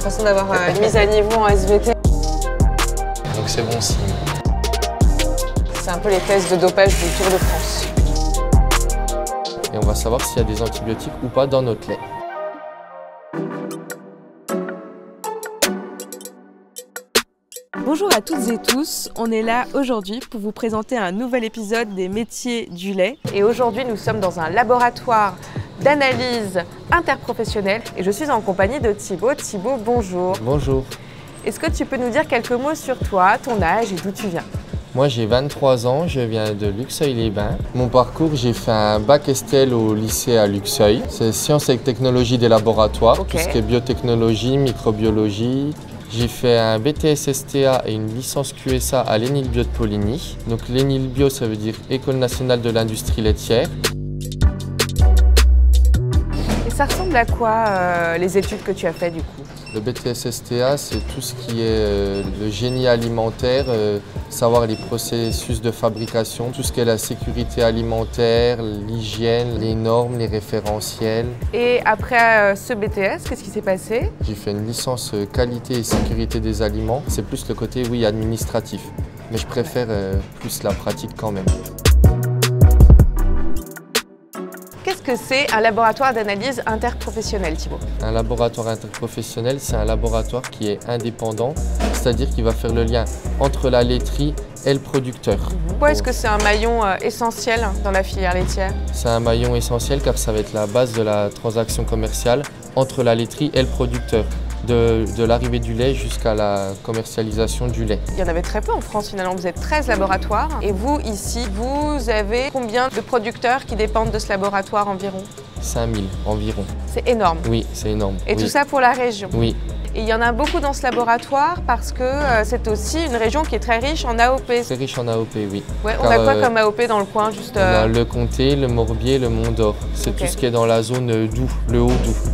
l'impression d'avoir une mise à niveau en SVT. Donc c'est bon signe. C'est un peu les tests de dopage du Tour de France. Et on va savoir s'il y a des antibiotiques ou pas dans notre lait. Bonjour à toutes et tous, on est là aujourd'hui pour vous présenter un nouvel épisode des métiers du lait. Et aujourd'hui nous sommes dans un laboratoire d'analyse interprofessionnelle et je suis en compagnie de Thibaut. Thibaut, bonjour. Bonjour. Est-ce que tu peux nous dire quelques mots sur toi, ton âge et d'où tu viens? Moi j'ai 23 ans, je viens de Luxeuil-les-Bains. Mon parcours, j'ai fait un bac STL au lycée à Luxeuil. C'est sciences et technologies des laboratoires, tout ce qui est biotechnologie, microbiologie. J'ai fait un BTS STA et une licence QSA à l'ENILBio de Poligny. Donc l'ENILBio, ça veut dire École nationale de l'industrie laitière. Et ça ressemble à quoi les études que tu as fait du coup? Le BTS STA, c'est tout ce qui est le génie alimentaire, savoir les processus de fabrication, tout ce qui est la sécurité alimentaire, l'hygiène, les normes, les référentiels. Et après ce BTS, qu'est-ce qui s'est passé? J'ai fait une licence qualité et sécurité des aliments. C'est plus le côté, oui, administratif. Mais je préfère plus la pratique quand même. Qu'est-ce que c'est un laboratoire d'analyse interprofessionnelle, Thibaut? Un laboratoire interprofessionnel, c'est un laboratoire qui est indépendant, c'est-à-dire qu'il va faire le lien entre la laiterie et le producteur. Pourquoi est-ce que c'est un maillon essentiel dans la filière laitière? C'est un maillon essentiel car ça va être la base de la transaction commerciale entre la laiterie et le producteur. De l'arrivée du lait jusqu'à la commercialisation du lait. Il y en avait très peu en France finalement, vous êtes 13 laboratoires et vous ici, vous avez combien de producteurs qui dépendent de ce laboratoire environ? 5000 environ. C'est énorme. Oui, c'est énorme. Et tout ça pour la région? Oui. Et il y en a beaucoup dans ce laboratoire parce que c'est aussi une région qui est très riche en AOP. C'est riche en AOP, oui. Ouais, on a quoi comme AOP dans le coin juste On a le Comté, le Morbier, le Mont d'Or. C'est tout ce qui est dans la zone Doubs, le Haut-Doubs.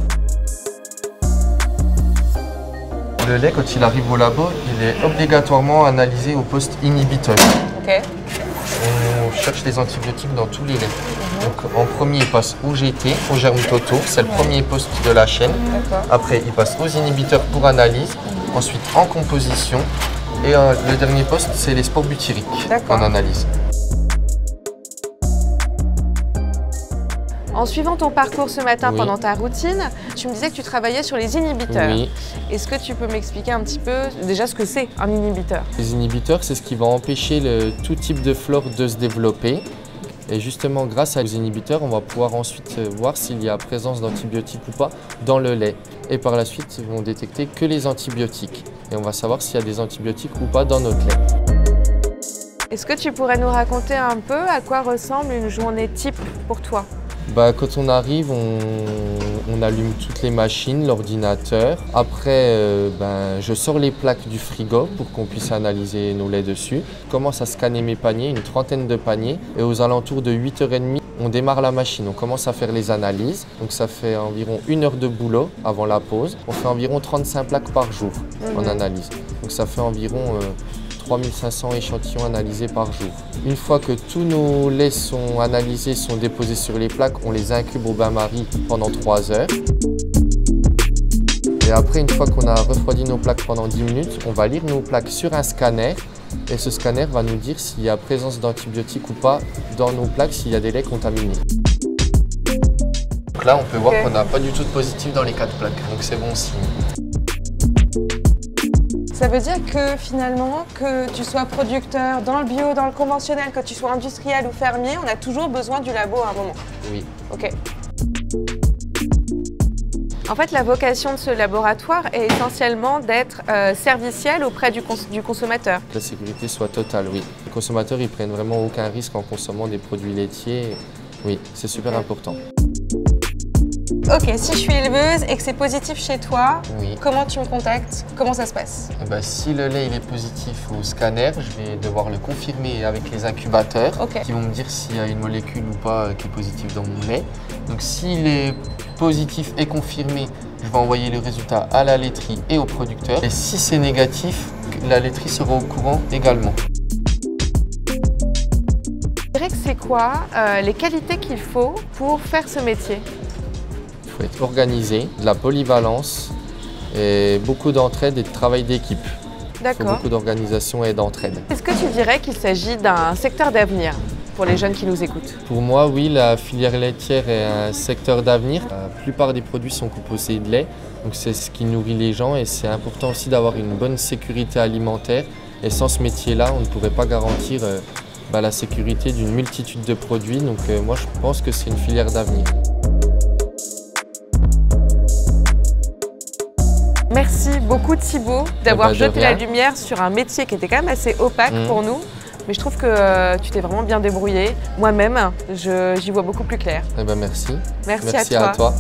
Le lait, quand il arrive au labo, il est obligatoirement analysé au poste inhibiteur. Okay. On cherche les antibiotiques dans tous les laits. Donc en premier, il passe au GT, au germes totaux, c'est le premier poste de la chaîne. Après, il passe aux inhibiteurs pour analyse, ensuite en composition. Et le dernier poste, c'est les spores butyriques en analyse. En suivant ton parcours ce matin pendant ta routine, tu me disais que tu travaillais sur les inhibiteurs. Oui. Est-ce que tu peux m'expliquer un petit peu déjà ce que c'est un inhibiteur? Les inhibiteurs, c'est ce qui va empêcher tout type de flore de se développer. Et justement, grâce à les inhibiteurs, on va pouvoir ensuite voir s'il y a présence d'antibiotiques ou pas dans le lait. Et par la suite, ils vont détecter que les antibiotiques. Et on va savoir s'il y a des antibiotiques ou pas dans notre lait. Est-ce que tu pourrais nous raconter un peu à quoi ressemble une journée type pour toi? Quand on arrive, on allume toutes les machines, l'ordinateur. Après, je sors les plaques du frigo pour qu'on puisse analyser nos laits dessus. Je commence à scanner mes paniers, une trentaine de paniers. Et aux alentours de 8h30, on démarre la machine. On commence à faire les analyses. Donc ça fait environ 1 heure de boulot avant la pause. On fait environ 35 plaques par jour en analyse. Donc ça fait environ 3500 échantillons analysés par jour. Une fois que tous nos laits sont analysés, sont déposés sur les plaques, on les incube au bain-marie pendant 3 heures. Et après, une fois qu'on a refroidi nos plaques pendant 10 minutes, on va lire nos plaques sur un scanner. Et ce scanner va nous dire s'il y a présence d'antibiotiques ou pas dans nos plaques, s'il y a des laits contaminés. Donc là, on peut voir qu'on n'a pas du tout de positif dans les 4 plaques, donc c'est bon signe. Ça veut dire que finalement, que tu sois producteur dans le bio, dans le conventionnel, que tu sois industriel ou fermier, on a toujours besoin du labo à un moment. Oui. Ok. En fait, la vocation de ce laboratoire est essentiellement d'être serviciel auprès du consommateur. Que la sécurité soit totale, oui. Les consommateurs, ils prennent vraiment aucun risque en consommant des produits laitiers. Oui, c'est super important. Ok, si je suis éleveuse et que c'est positif chez toi, oui. Comment tu me contactes? Comment ça se passe? Si le lait il est positif au scanner, je vais devoir le confirmer avec les incubateurs qui vont me dire s'il y a une molécule ou pas qui est positive dans mon lait. Donc s'il est positif et confirmé, je vais envoyer le résultat à la laiterie et au producteur. Et si c'est négatif, la laiterie sera au courant également. Je dirais que c'est quoi les qualités qu'il faut pour faire ce métier? Il faut être organisé, de la polyvalence et beaucoup d'entraide et de travail d'équipe. Il faut D'accord. beaucoup d'organisation et d'entraide. Est-ce que tu dirais qu'il s'agit d'un secteur d'avenir pour les jeunes qui nous écoutent? Pour moi, oui, la filière laitière est un secteur d'avenir. La plupart des produits sont composés de lait, donc c'est ce qui nourrit les gens et c'est important aussi d'avoir une bonne sécurité alimentaire. Et sans ce métier-là, on ne pourrait pas garantir la sécurité d'une multitude de produits. Donc moi, je pense que c'est une filière d'avenir. Merci beaucoup Thibaut d'avoir de jeté la rien. lumière sur un métier qui était quand même assez opaque pour nous. Mais je trouve que tu t'es vraiment bien débrouillé. Moi-même, j'y vois beaucoup plus clair. Eh ben, merci. Merci Merci à toi. à toi.